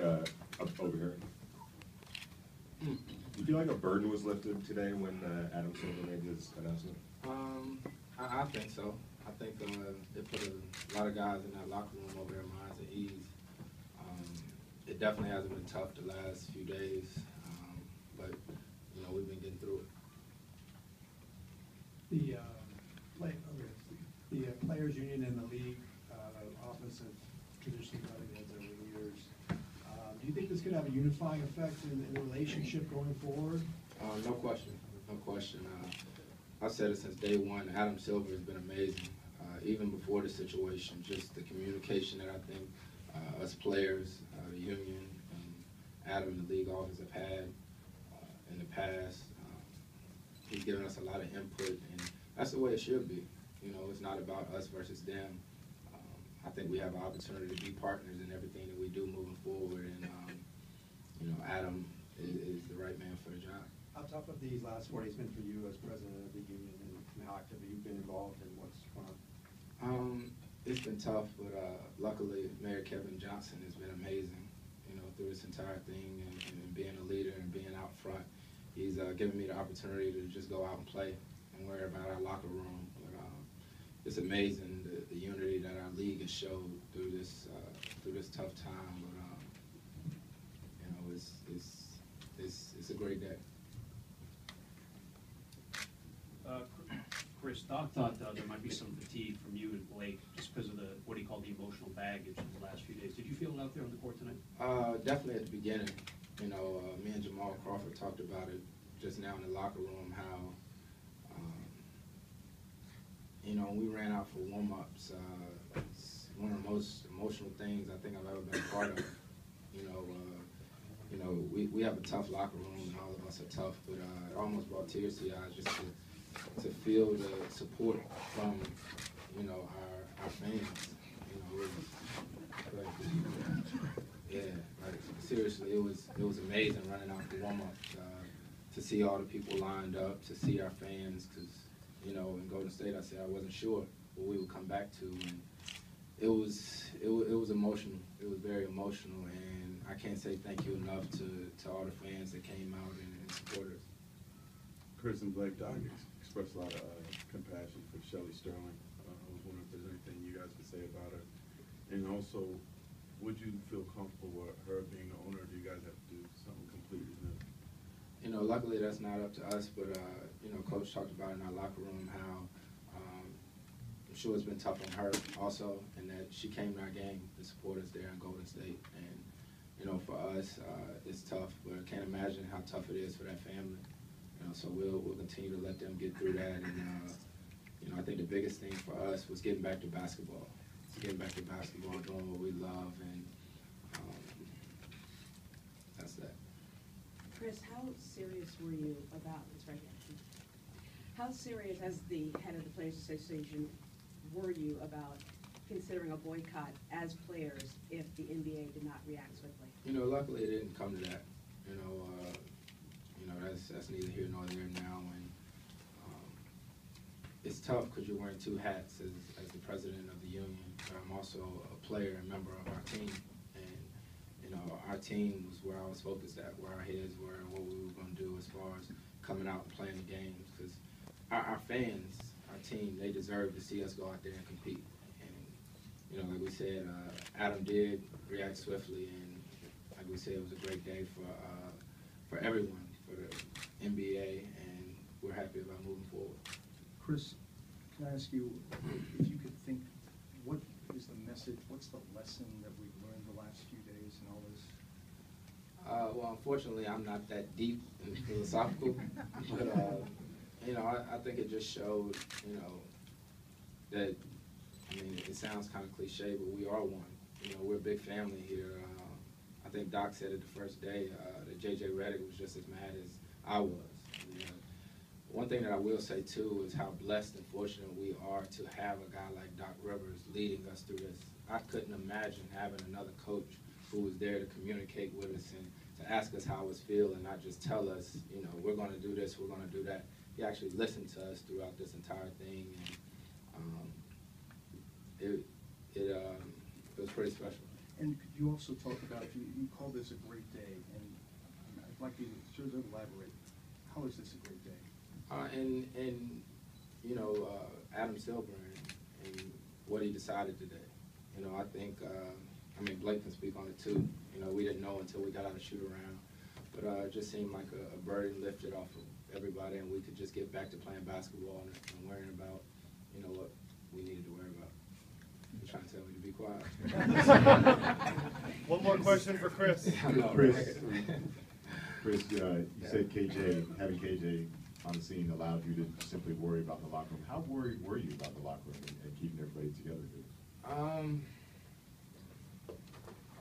up over here. Do you feel like a burden was lifted today when Adam Silver made his announcement? I think so. I think it put a lot of guys in that locker room over their minds at ease. It definitely hasn't been tough the last few days, but you know, we've been getting through it. The players union and the league office have traditionally butted heads over the years. Do you think this could have a unifying effect in the relationship going forward? No question, no question. I've said it since day one. Adam Silver has been amazing. Even before the situation, just the communication that I think us players, the union, Adam and the league office have had in the past. He's given us a lot of input, and that's the way it should be. You know, it's not about us versus them. I think we have an opportunity to be partners in everything that we do moving forward, and you know, Adam is the right man for the job. How tough have these last 4 days been for you as president of the union, and how active have you been involved in what's going on? It's been tough, but luckily Mayor Kevin Johnson has been amazing, you know, through this entire thing, and being a leader and being out front. He's given me the opportunity to just go out and play and worry about our locker room. But it's amazing the unity that our league has showed through this tough time. But you know, it's a great day. Chris, Doc thought there might be some fatigue from you and Blake just because of what he called the emotional baggage in the last few days. Did you feel it out there on the court tonight? Definitely at the beginning. You know, me and Jamal Crawford talked about it just now in the locker room, how, you know, we ran out for warm-ups. It's one of the most emotional things I think I've ever been a part of. You know, we have a tough locker room, and all of us are tough, but it almost brought tears to the eyes just to feel the support from, you know, our fans. You know, yeah, like seriously, it was amazing running out the warm-ups, to see all the people lined up, to see our fans, because, you know, in Golden State, I said I wasn't sure what we would come back to, and it was emotional. It was very emotional, and I can't say thank you enough to all the fans that came out and supported us. Chris and Blake, Doc expressed a lot of compassion for Shelly Sterling. I was wondering if there's anything you guys could say about her, and also, would you feel comfortable with her being the owner, or do you guys have to do something completely new? You know, luckily that's not up to us, but, you know, Coach talked about in our locker room how I'm sure it's been tough on her also, and that she came to our game to support us there in Golden State. And, you know, for us, it's tough, but I can't imagine how tough it is for that family. You know, so we'll continue to let them get through that. And, you know, I think the biggest thing for us was getting back to basketball. Getting back to basketball, doing what we love, and that's that. Chris, how serious were you about this right here? How serious, as the head of the Players Association, were you about considering a boycott as players if the NBA did not react swiftly? You know, luckily it didn't come to that. You know, that's neither here nor there now, and it's tough because you're wearing two hats as the president of the union. But I'm also a player and member of our team, and you know, our team was where I was focused at, where our heads were, and what we were going to do as far as coming out and playing the games. Because our fans, our team, they deserve to see us go out there and compete. And you know, like we said, Adam did react swiftly, and like we said, it was a great day for everyone, for the NBA, and we're happy about moving forward. Chris, can I ask you if you could think, what is the message, what's the lesson that we've learned the last few days in all this? Well, unfortunately, I'm not that deep and philosophical, but, you know, I think it just showed, you know, that, I mean, it sounds kind of cliche, but we are one. You know, we're a big family here. I think Doc said it the first day, that J.J. Redick was just as mad as I was. You know, one thing that I will say, too, is how blessed and fortunate we are to have a guy like Doc Rivers leading us through this. I couldn't imagine having another coach who was there to communicate with us and to ask us how it's feeling, not just tell us, you know, we're going to do this, we're going to do that. He actually listened to us throughout this entire thing, and it was pretty special. And could you also talk about, you called how this a great day, and I'd like you to sort of elaborate. How is this a great day? And you know, Adam Silver and what he decided today. You know, I think, I mean, Blake can speak on it too. You know, we didn't know until we got out of shoot around, but it just seemed like a burden lifted off of everybody, and we could just get back to playing basketball and worrying about, you know, what we needed to worry about. You're trying to tell me to be quiet. One more question for Chris. I know, Chris, right? Chris, you said having KJ on the scene allowed you to simply worry about the locker room. How worried were you about the locker room and keeping everybody together?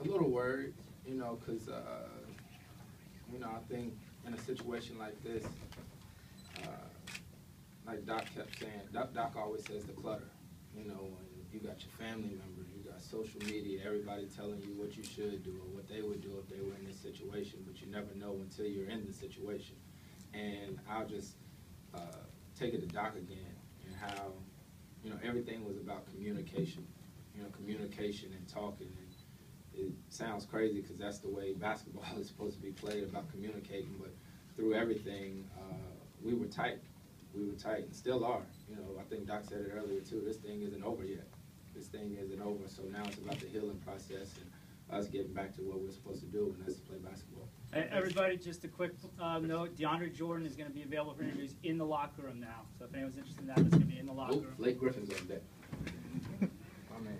A little worried, you know, because, you know, I think in a situation like this, like Doc kept saying, Doc always says the clutter, you know, when you got your family members, you got social media, everybody telling you what you should do or what they would do if they were in this situation, but you never know until you're in the situation. And I'll just take it to Doc again, and how, you know, everything was about communication, you know, communication and talking. And it sounds crazy because that's the way basketball is supposed to be played, about communicating, but through everything, we were tight. We were tight and still are. You know, I think Doc said it earlier too, this thing isn't over yet. This thing isn't over, so now it's about the healing process and us getting back to what we're supposed to do, and that's to play basketball. Hey, everybody, just a quick note, DeAndre Jordan is going to be available for interviews in the locker room now. So if anyone's interested in that, it's going to be in the locker room. Blake Griffin's on deck. My man.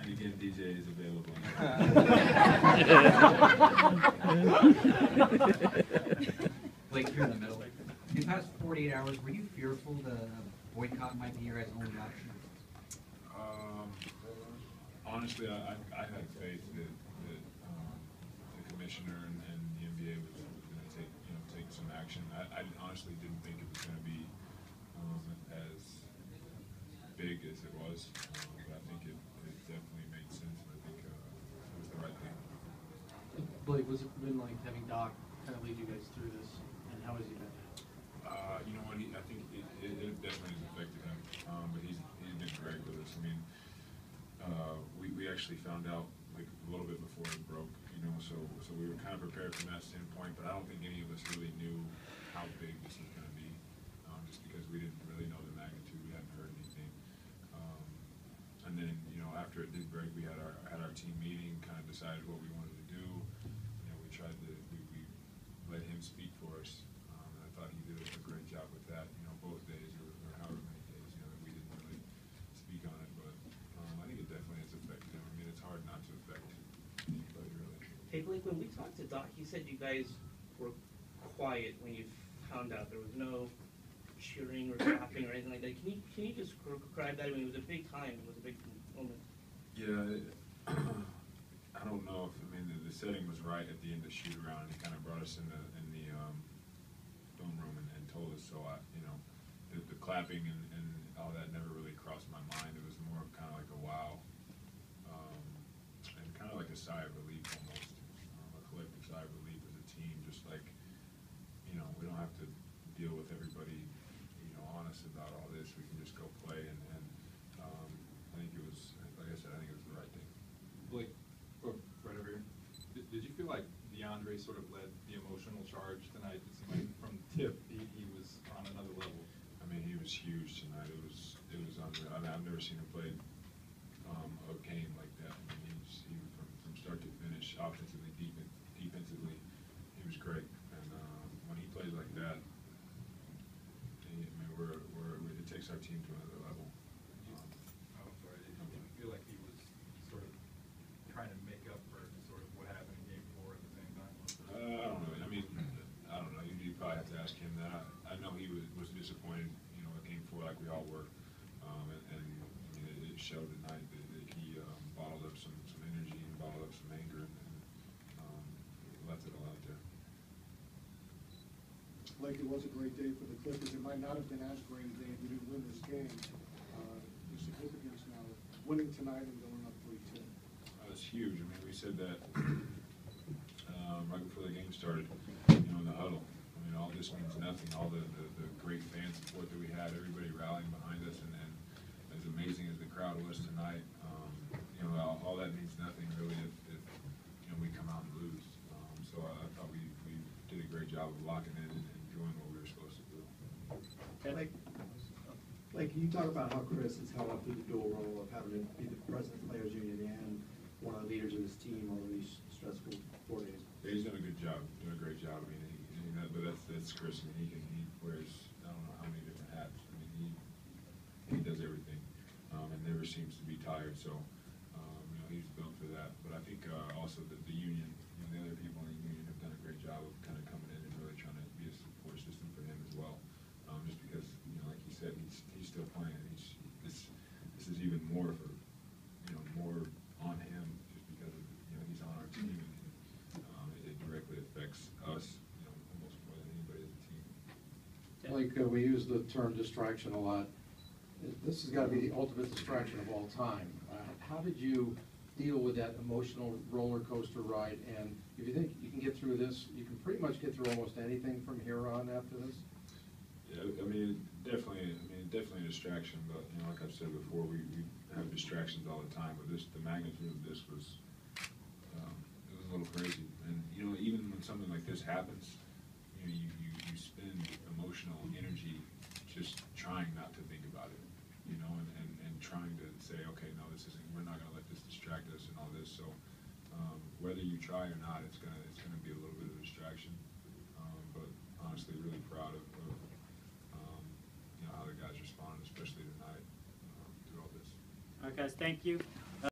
And again, DJ is available. Blake, you're in the middle. In the past 48 hours, were you fearful the boycott might be your guys' only option? Honestly, I had faith that the commissioner and the NBA was going to take some action. I honestly didn't think it was going to be as big as it was, but I think it definitely made sense. I think it was the right thing. Blake, what's it been like having Doc kind of lead you guys through this, and how has he been? You know what? I think it definitely has affected him, but he's been great with us. I mean, we actually found out like a little bit before it broke, you know, so we were kind of prepared from that standpoint, but I don't think any of us really knew how big this was going to be, just because we didn't really know the magnitude. We hadn't heard anything. And then, you know, after it did break, we had our team meeting, kind of decided what we wanted to do. You know, we let him speak for us. And I thought he did a great job with that, you know, both days or however many days, you know, that we didn't really speak on it. But I think it definitely has affected him. I mean, it's hard not to affect anybody, really. Hey, Blake, when we talked to Doc, he said you guys were quiet when you found out. There was no cheering or clapping or anything like that. Can you just describe that? I mean, it was a big time. It was a big moment. Yeah, I don't know if, I mean, the setting was right at the end of shoot around. He kind of brought us in the film room and told us, so you know, the clapping and all that never really crossed my mind. It was more kind of like a wow, and kind of like a sigh of relief almost, a collective sigh of relief as a team, just like, you know, we don't have to deal with everybody, you know, honest about all this. We can just go play, and I think it was, like I said, I think it was the right thing. Blake, right over here. Did you feel like DeAndre sort of led the emotional charge tonight? It seemed like from tip, he was on another level. I mean, he was huge tonight. It was unreal. I mean, I've never seen him play a game like that. I mean, he from start to finish, offensively, defensively, he was great. And when he plays like that, I mean, it takes our team to another level. Did you feel like he was sort of trying to make up for sort of what happened in game 4 at the same time? I don't know. I mean, I don't know. You probably have to ask him that. I know he was disappointed, you know, at game 4 like we all were. And I mean, it showed tonight that he bottled up some energy and bottled up some anger and left it all out there. Blake, it was a great day for the Clippers. It might not have been as great a day if you didn't win this game. The significance now of winning tonight and going up 3-2. It's huge. I mean, we said that right before the game started, you know, in the huddle. I mean, all this means nothing. All the great fan support that we had, everybody rallying behind us, and as amazing as the crowd was tonight, you know, all that means nothing really if job of locking in and doing what we were supposed to do. Like, can you talk about how Chris has held up through the dual role of having to be the president of the Players Union and one of the leaders of his team over these stressful 4 days? Yeah, he's done a good job, doing a great job. I mean, but that's Chris. I mean, he wears, I don't know how many different hats. I mean, he does everything, and never seems to be tired. So, he's built for that. But I think also the union, the other people in the union have done a great job of kind of coming in and really trying to be a support system for him as well. Just because, like you said, he's still playing. This is even more for, more on him just because of, he's on our team and it directly affects us, almost more than anybody as a team. Like, we use the term distraction a lot. This has got to be the ultimate distraction of all time. How did you deal with that emotional roller coaster ride? And if you think you can get through this, you can pretty much get through almost anything from here on after this? Yeah, I mean, definitely a distraction, but, like I've said before, we have distractions all the time, but the magnitude of this was, it was a little crazy. And, even when something like this happens, you spend emotional energy just trying not to think about it, and trying to say, okay, no, we're not gonna let this distract us and all this. So, whether you try or not, it's gonna be a little bit of a distraction. But honestly, really proud of how the guys responded, especially tonight, through all this. All right, guys, thank you.